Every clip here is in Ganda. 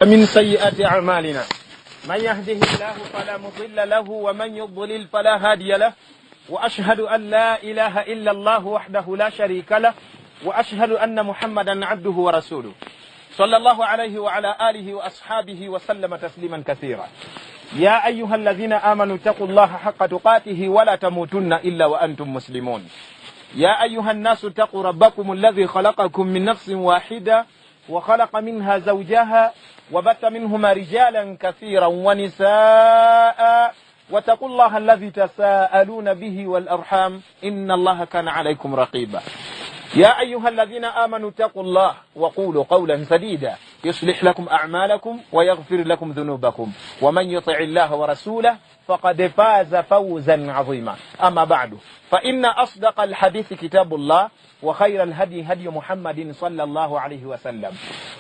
من سيئات أعمالنا من يهده الله فلا مضل له ومن يضلل فلا هادي له وأشهد أن لا إله إلا الله وحده لا شريك له وأشهد أن محمدا عبده ورسوله صلى الله عليه وعلى آله وأصحابه وسلم تسليما كثيرا. يا أيها الذين آمنوا اتقوا الله حق تقاته ولا تموتن إلا وأنتم مسلمون. يا أيها الناس اتقوا ربكم الذي خلقكم من نفس واحدة وخلق منها زوجها وبث منهما رجالا كثيرا ونساء واتقوا الله الذي تساءلون به والأرحام إن الله كان عليكم رقيبا. يا أيها الذين آمنوا اتقوا الله وقولوا قولا سديدا يصلح لكم أعمالكم ويغفر لكم ذنوبكم ومن يطع الله ورسوله فقد فاز فوزا عظيما. أما بعد فإن أصدق الحديث كتاب الله وخير الهدي هدي محمد صلى الله عليه وسلم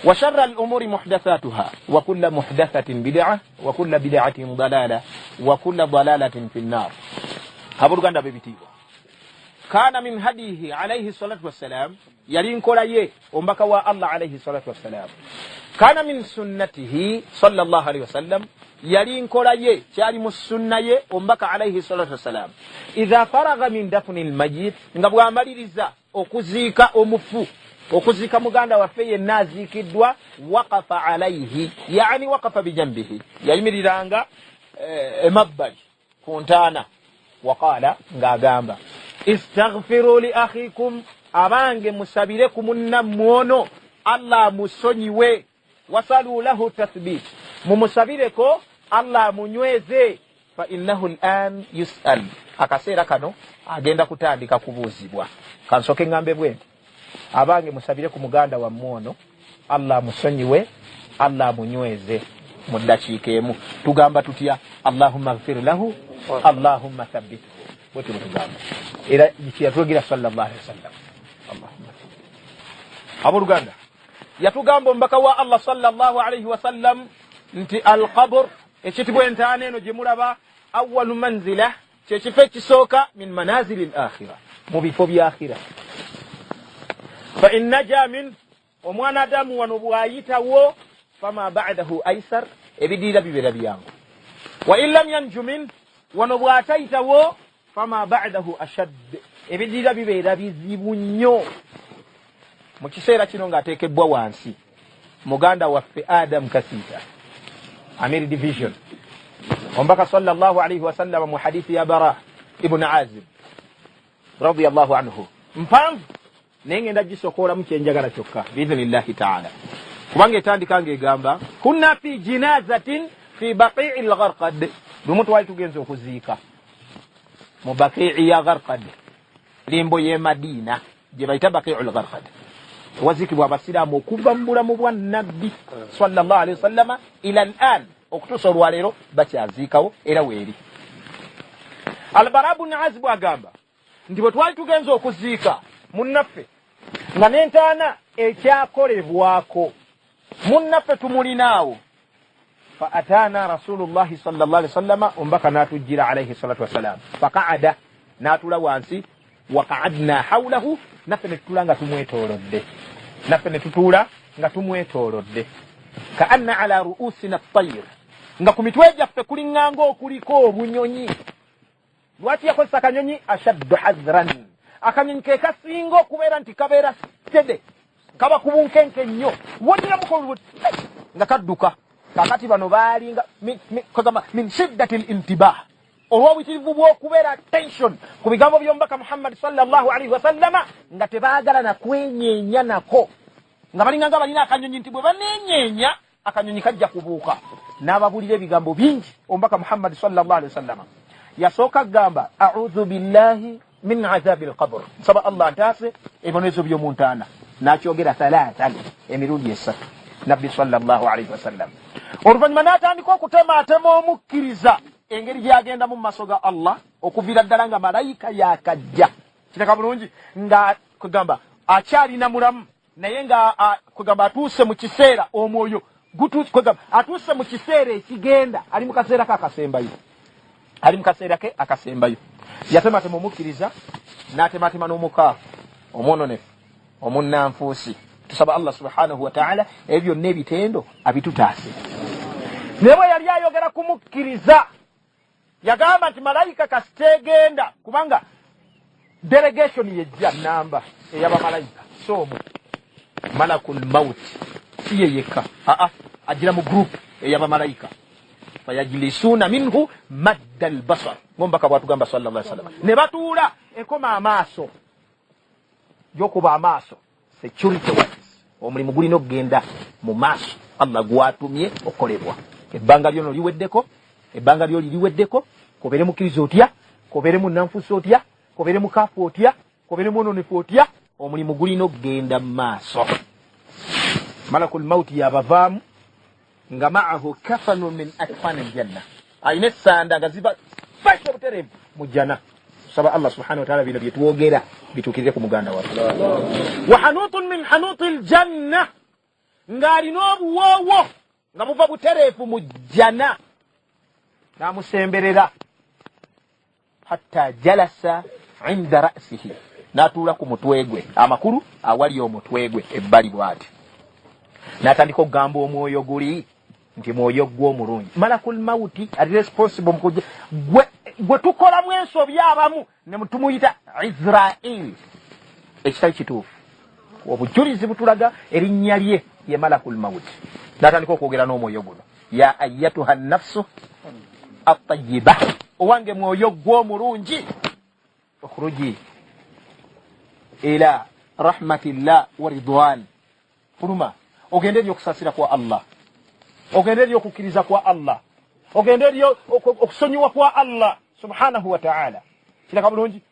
وشر الأمور محدثاتها وكل محدثة بدعة وكل بدعة ضلالة وكل ضلالة في النار. هبرغان بيبتيو كان من هديه عليه الصلاة والسلام يلين كولايه ومبكوا الله عليه الصلاة والسلام. كان من سنته صلى الله عليه وسلم يلين كولايه شاري مسنة ومبكا عليه الصلاة والسلام إذا فرغ من دفن الميت نبغى مريضا okuzika omufu okuzika muganda wafeye nazikidwa waqafa alayhi yani waqafa bijambihi yayimiriranga emabbali kuntana waqala ngagamba istaghfiru li akhikum abange musabire kumunna muono Allah musonyiwe wasalu lahu tathbit mumusabire ko Allah munyweze fa innahu al'an yus'al akasera kano agenda kutandika kubuzibwa kansoke ngambe bwe abange musabire ku muganda wa muono Allah musonyiwe Allah munyweze muddakiikemu tugamba tutya Allahumma ighfir lahu Allahumma thabbit bwetu tugamba era yatugira sallallahu alaihi wasallam Allahumma aburuganda yatugamba mbaka wa Allah sallallahu alaihi wasallam nti al-qabr ekitibwe entaane eno jemulaba awwal manzila chechife kisoka min manazil al-akhirah mubifo bya akhirah fa in naja min omwana adamu wano bwayita wo fama ba'dahu aysar ebidira bibera byangu wa in lam yanju min wano bwataita wo fama ba'dahu ashad ebidira bibera bizibu nnyo mu kiseera kino ng'ateekebwa wansi muganda waffe Adam Kasita Amir Division ومبكى صلى الله عليه وسلم من حديث يا براء ابن عازب رضي الله عنه مفهم نينge ndagisokola mukyenjagala kyokka biidhnillahi ta'ala kubange tandikanga egamba kunna fi jinazatin fi baqi'i al-gharqad dumuntu wali tugenze okuziika mu baqi'i ya gharqad limbo ye Madina je bayita baqi'u al-gharqad wazikibwa abasiraamu okuva mu bulamu bwa nabbi sallallahu alayhi wasallam ila al-an okutusa olwaleero bakyaziikawo era weeri. Al-Bara ibn Azib agamba ndi bwe twali tugenza okuziika munnaffe nga n'entaana ekyakolebwako munnaffe tumulinaawo fa ataana rasulullahi sallallahu alaihi wasallam ombaka n'atujjira alaihi salatu wassalam faqa'ada n'atula wansi wa qa'adna hawlahu naffe ne tutula nga tumwetoolodde naffe ne tutuula nga tumwetoolodde ka'anna ala ru'usina at-tayr nga ku mitwe gyaffe kulinganga okuliko obunyonyi lwaki yakozesa akanyonyi ashaddu hazran akanyonyi ke kasinga okubeera nti kabeera stede kaba kubunkenke nnyo wodira mukolu nga kadduka kakati bano baalinga min shiddati al-intibah olw'obutirivu bw'okubeera tension ku bigambo by'omubaka Muhammad sallallahu alaihi wasallama nga tebaagala na kwenyeenya nako nga balinganga balina akanyonyi nti bwe baneenyeenya akanyonyi kajja kubuuka n'ababulira ebigambo bingi omubaka Muhammad sallallahu alaihi wasallama yasooka gamba a'udhu billahi min azabil qabr saba Allah ntaase ebibonezo by'omuntaana n'akyogera thalathan emirundi esatu nabbi sallallahu alaihi wasallam oluvannyuma n'atandika okutemaatema omukkiriza engeri gyagenda mu maaso ga Allah okuviira ddala nga malayika yakajja kitaka bulungi nga kugamba akyalina mulamu naye nga kugamba atuuse mu kiseera omwoyo kugamba atuuse mu kiseera ekigenda ali mu kaseera ke akasembayo yatematema omukkiriza n'atematema n'omukaafu omwononefu omunnanfuusi tusaba Allah subhanahu wa ta'ala ebyo nebitendo abitutaase. Nebo yali ayogera kumukkiriza yagamba nti malayika kastegenda kubanga delegation yejja namba eyaba malayika somo malakul maut siye yeka ajira mu group eyaba malayika fayajlisuna minhu madda albasar ngomba kabatu gamba sallallahu alaihi wasallam ne batuula ekoma amaaso jokuba amaaso security wise omulimu gulina okugenda mu maaso Allah gwatumye okolebwa ebbanga lyono liweddeko ebbanga lyo liweddeko kobere mukirizo otya kobere mu nanfuso otya kobere mu kafu otya kobere mu nonefu otya omulimu gulina okugenda mu maaso. Malakul mauti yabavaamu nga ma'ahu kafanu min akfani aljanna ayine sanda nga ziba fasho buterevu mu jana. Saba Allah subhanahu wa ta'ala bino byetuwogera bitukirize ku muganda wa wa hanutun min hanutil janna ng'alina obuwoowo nga buva butereefu mu jana n'amusemberera hatta jalasa inda ra'sihi n'atuula ku mutwe gwe amakulu awali omutwe gwe ebbali bw'ati n'atandika okugamba omwoyo guli nti mwoyo gw'omulungi. Malakul mauti ali responsible mukujja gwe tukolamu ensobi abamu ne mutumuyita Israel ekitali kituufu. Obujulizi butulaga erinnya lye ye malakul mauti. N'atandika okwogera n'omwoyo guno ya ayyatuha nafsu at-tayyiba owange mwoyo gw'omulungi okhruji ila rahmatillah wa ridwan fuluma ogende eri okusasira kwa Allah ogende eri okukkiriza kwa Allah ogende eri okusonyiwa kwa Allah subhanahu wa ta'ala. Kiraka bulungi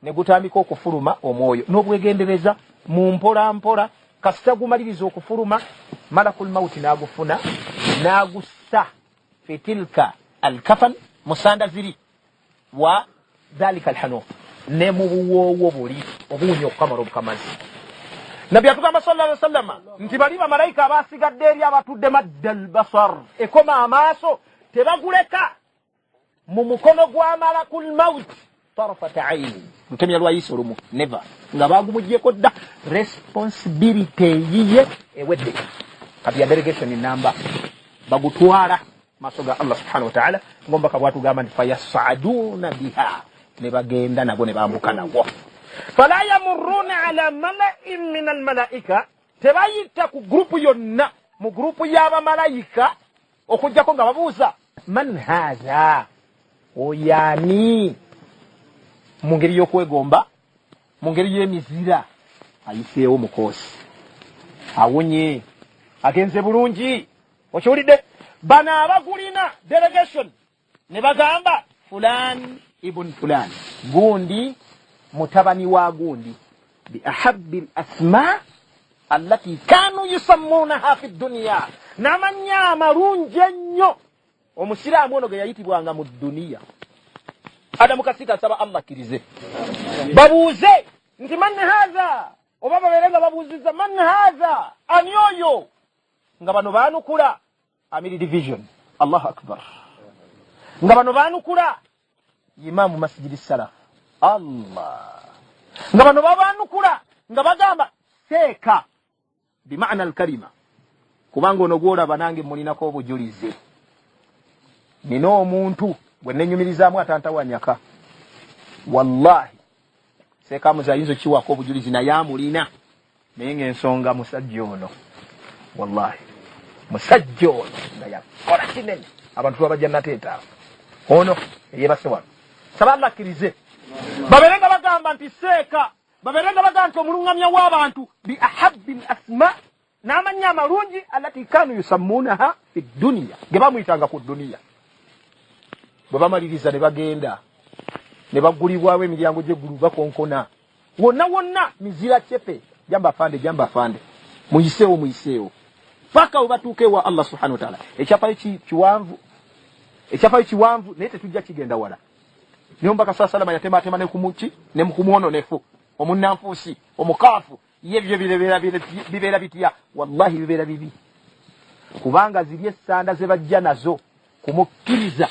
ne gutandika okufuluma omwoyo n'obwegendereza mu mpola mpola kasita gumaliriza okufuluma malakul mauti n'agufuna n'agussa fitilka alkafan musanda ziri wa dhalika alhanuf ne mu buwoowo buli obuwunya okukamala obukamazi. Nabbi atugamba sallallahu alaihi wasallam nti bali bamalayika abasigadde eri abatudde maddal basar ekoma amaaso tebaguleka mu mukono gwa malakul maut tarfata aini mutemya lwayisa olumu never nga bagumugyeko dda responsibility yiye ewedde kati ya delegation namba bagutwala maaso ga Allah subhanahu wa ta'ala ngomba kabwatugamba nti fayasaduna biha ne bagenda nabo ne bambuka nabo fala yamurruna ala mala'in min almalaika tebayita ku grupu yonna mu grupu y'aba malayika okujjako nga babuuza man hadha oyani mu ngeri y'okwegomba mu ngeri y'emizira ayiseewo mukoosi awonye agenze bulungi okiwulidde bano abagulina delegation ne bagamba fulan ibn fulan gundi mutabani wa gundi bi ahabbi al-asma allati kanu yusammunaha fi dunya namanya amalungi ennyo omusiraamu ono ge yayitibwanga mu duniya. Adamu kasika saba Allah kirize babuuze nti man hadha oba baberenga babuuziza man hadha anyoyo nga bano baanukula Amiri division Allahu akbar nga bano baanukula imamu masjidi salaf Allah nga bano babanukula nga bagamba seeka bimaana alkalima kubanga ono gwolaba nange mulinako obujulize nina omuntu bwe nenyumirizaamu atantawanyaka wallahi seeka muzayinzo kiwako obujulizi naye amulina naye ng'ensonga musajja ono wallahi musajja ono nga yakola kinene abantu babajja nateetaawo ono eyebase wano saba Allah akkirize baberenga bagamba nti seeka baberenga bagamba nti omulungamya w'abantu bi ahabbi al-asma n'amanya amalungi allati kanu yusammunaha fi dunya ge bamuyitanga ku duniya. Bwe bamaliriza ne bagenda ne bagulibwawo emiryango gy'eggulu bakonkona wonna wonna mizira cepe jamba afande muyiseewo paka we batuuka ewa Allah subhanahu wa ta'ala. Ekyafayo kiwanvu naye tetujja kigenda wala nyomba kasala salama yatematema ne kumuki ne mukumuono nefu omunnanfuusi omukaafu yebyo bibeera bitya wallahi bibeera bibi kubanga ziri essanda ze bajja nazo kumukkiriza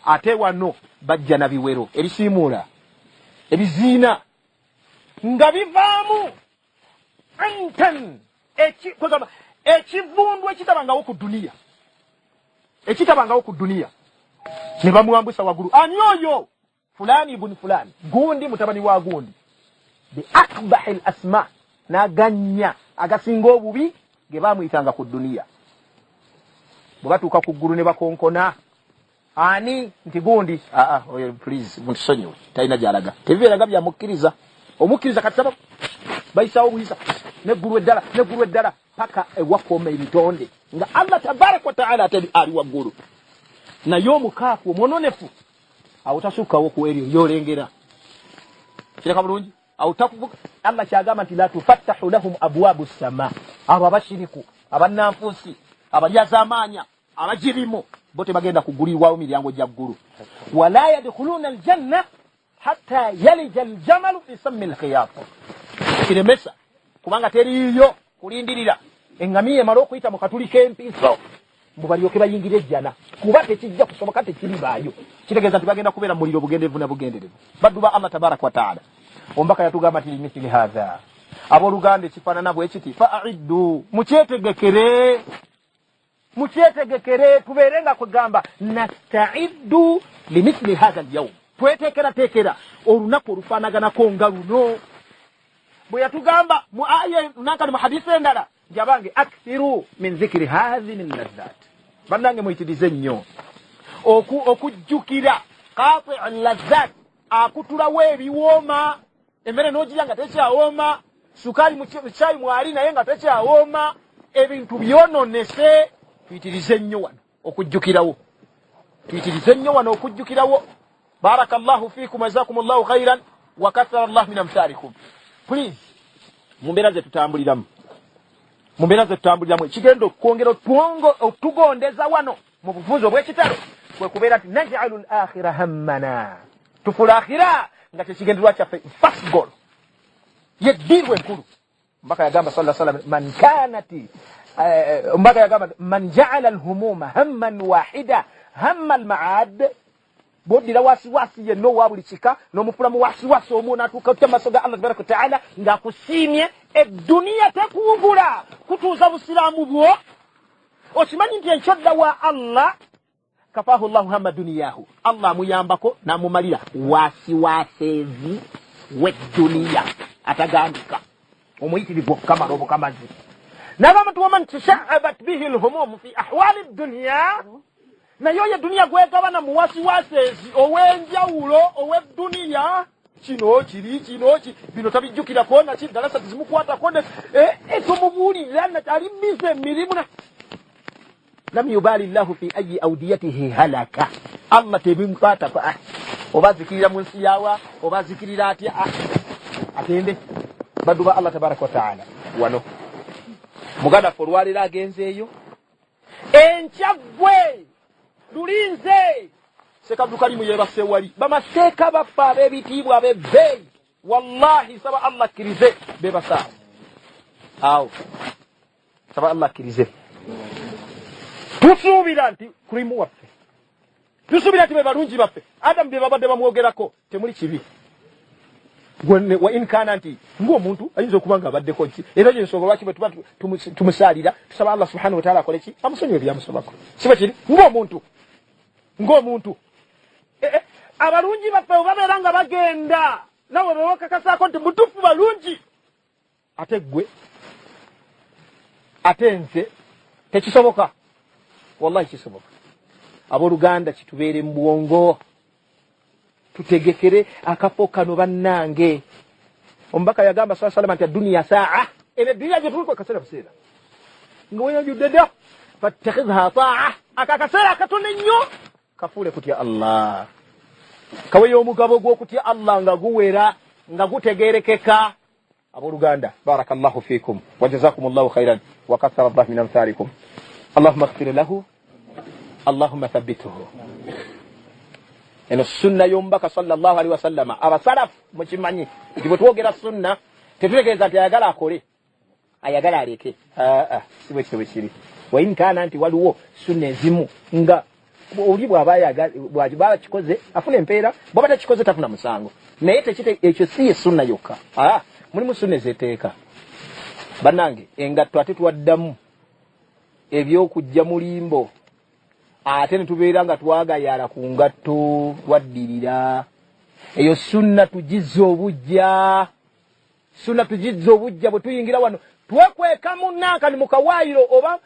ate wano bajja na biwero ebisiimuula ebiziina nga bivaamu antan ekivundu ekitabangawo ku dunia, ekitabangawo ku dunia ne bamuwambusa waggulu. Ani oyo? Fulani ibn fulani, gundi mutabani wa gundi, bi akbahil asma, n'aganya agasinga obubi ge bamuyitanga ku dunia. Bwe batuuka ku ggulu ne bakonkona, ani nti gundi, oyo please mutusonyiwe, talina gy'alaga, tebibeeraga byamukkiriza. Omukkiriza kati saba bayisawo buyisa neggulu eddala paka ewakoma ebitonde nga Allah tabaraka wa ta'ala ate ali waggulu. Naye omukaafu omwononefu awo tasukkawo ku eryo lyolengera. Kireka bulungi? Awo takuvuga. Allah kyagamba nti la tufattahu lahum abwabu ssama. Abo abashiriku, abannanfuusi, abalyazaamaanya, abajirimu bo tebagenda kugulirwawo miryango gya ggulu. Wala yadkhuluna aljanna hatta yalija aljamalu fi sammi alkhiyat. Kiremesa kubanga teriyo kulindirira engamiye emala okuyita mu katuli k'empiso mbu balyoke bayingire ejjana, kuba tekijja kusoboka, tekiribaayo. Kitegeeza nti bagenda kubeera muliro bugenderevu na bugenderevu. Baddu ba Allah tabaraka wa taala ombaka yatugamba nti limithili hadha, abooluganda ekifaanana bwe kiti fa'iddu, mukyetegekere tubeere nga kugamba nasta'iddu limithili hadha alyawm, tweteekerateekera olunaku olufaanaganako nga luno. Bwe yatugamba mu aya nankani mu hadisi endala jabange akthiru min dhikri hadhihi al-lazzat, bannange muyitirize nnyo okujjukira qati' al-lazzat, akutulawo ebiwooma. Emmere n'ogirya nga tekyawooma, sukaali mu caayi mwali naye nga tekyawooma, ebintu byononese. Tuyitirize nnyo wano okujjukirawo, tuyitirize nnyo wano okujjukirawo. Barakallahu fiikum, jazakumullahu khairan wa kathara Allah min amthalikum. Please, mumbeera ze tutambuliramu, ekigenda okwongera otugondeza wano mu bufunzo bw'ekitalo kwe kubeera nti naj'alu al-akhira hammana, tufula akhira nga tekigenderwa kyaffe first goal yeddirwa enkulu. Mbaka yagamba sallallahu alaihi wasallam man ja'ala al-humuma hamman wahida hamma al-ma'ad, bodira wasiwasi yenno wa buli kika n'omufulamu wasiwasi omu n'atuuka ku maaso ga Allah tabaraka wa ta'ala ng'akusiimye eddunia tekuwugula kutuuza busiraamu bwo. Okimanyi nti enkyodda wa Allah kafahu Allahu hamma duniyahu, Allah amuyambako n'amumalira wasiwasezi w'eddunia atagandika, omuyitirivu okukamala obukamazi. N'abamuntu waman tasha'abat bihi al-humum fi ahwali ad-dunya, nayo ye dunia gwegabana mu wasiwasezi ow'enjawulo ow'eddunia. Kino bino tabijjukira kona ki dalasa tizimukwata kone tumubuulirira ali bize emirimu na lam yubali llahu fi ayi audiyatihi halaka. Allah tebimukwata fa oba zikirira mu nsi yawa oba zikirira atya atende. Baddu ba Allah tabaraka wa ta'ala wano muganda folwalira agenzeeyo enkyagwe lulinze sekabdukalimu yebase wali bamaseeka baffe ab'ebitiibwa ab'ebbeeyi, wallahi saba Allah akkirize bebasa awo, saba Allah akkirize. Tusuubira nti kulimu waffe, tusuubira nti be balungi baffe, Adamu bye babadde bamwogerako temuli kibi. Wa in kana nti ng'omuntu ayinza okuba nga abaddeko ki, era gyensonga lwaki bwe tuba tumusaalira tusaba Allah subhanahu wa ta'ala akole ki, amusonyiwe byamusobako. Siba kiri ng'omuntu abalungi baffe babeera nga bagenda nawe bewakakasaako nti mutufu balungi, ate ggwe ate nze tekisoboka. Wallahi kisoboka. Abooluganda kitubeere mu bwongo, tutegekere akafo kano bannange. Omubaka yagamba sallallahu alaihi wasallam nti dunia saa, ene dunia gye tuli kaseera buseera nga weyajudde dda fattakhidha ta'a, akakaseera akatono ennyo kafuule kutya Allah, kaweyo omugabo gw'okutya Allah nga guwera nga gutegerekeka. Abooluganda barakallahu fiikum wa jazakumullahu khairan wa kathara Allah min amthalikum. Allahumma ighfir lahu, Allahumma thabbituhu. Eno sunna y'omubaka sallallahu alaihi wasallam. Abasalafu mukimanyi nti bwe twogera sunna tetutegeeza nti ayagala akole, ayagala aleke. Si bwe kitwe kiri. Wa in kana nti waliwo sunna ezimu nga oli bw'aba kikoze afuna empeera, bw'aba takikoze tafuna musango. Naye ekyo si ye sunna yokka. Mulimu sunna ezeteeka. bannange engatto ate twaddamu ebyokujja mulimbo ate ne tubeera nga twagayala ku ngatto twaddirira eyo sunna tugizza obujja bwe tuyingira wano twekweka munankani mu kawaayiro oba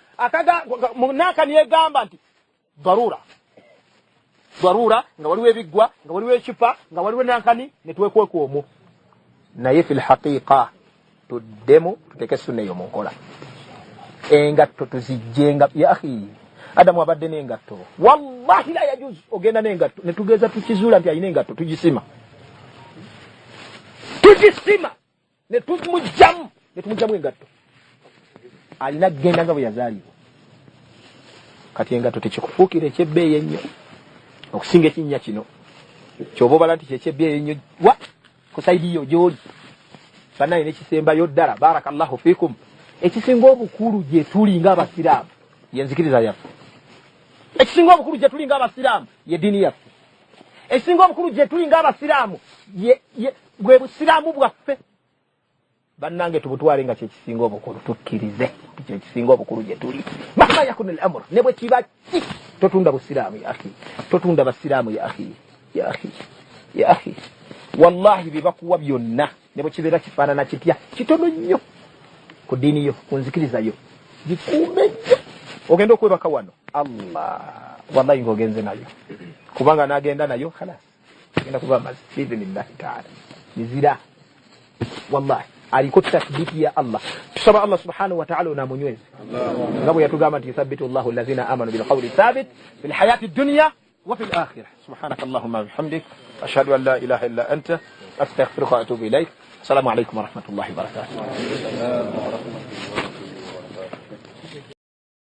munankani yegamba nti darura nga waliwo ebiggwa nga waliwo ekipa nga waliwo nankani ne twekweka omwo naye fil haqiqa tuddemu tuteke sunna eyo mu nkola engatto tuzijjenga ya akhi Adamu abadde n'engatto wallahi la yajuzu ogenda n'engatto ne tugeza tukizuula nti ayina engatto tugisima ne tumujjamu engatto alina genda nga bwe yazaalibwa kati engatto tekikufuukira ekyebbeeyi ennyo okusinga ekinnya kino kyoba obala nti kyekyebbeeyi ennyo wa ku saidi yo gy'oli bannaye nekisembayo ddala barakallahu fiikum ekisinga obukulu gye tuli ng'abasiraamu yenzikiriza yaffe ekisinga obukulu gye tuli ng'abasiraamu ye ddiini yaffe ekisinga obukulu gye tuli ng'abasiraamu bwe busiraamu bwaffe bannange tubutwale nga kyekisinga obukulu tukkirize kyekisinga obukulu gye tuli mahma yakun al amr ne bwe kiba ki totunda busiraamu ya akhi totunda basiraamu ya akhi wallahi bibakuwa byonna ne bwe kibeera kifaanana kitya kitono nnyo ku ddiini yo ku nzikiriza yo gikuume nnyo ogenda okwebaka wano allah wallahi ng'ogenze nayo kubanga n'agenda nayo khalas agenda kuba mazi biidhnillahi taala nizira wallahi aliko tasbiti ya Allah tusaba Allah subhanahu wa ta'ala unamunywezi ngabo yatugamba nti yuthabbitu Allahu alladhina amanu bil qawli thabit fil hayati dunya wa fil akhirah subhanakallahumma wa bihamdik ashhadu an la ilaha illa anta astaghfiruka wa atubu ilayk assalamu alaykum wa rahmatullahi wa barakatuh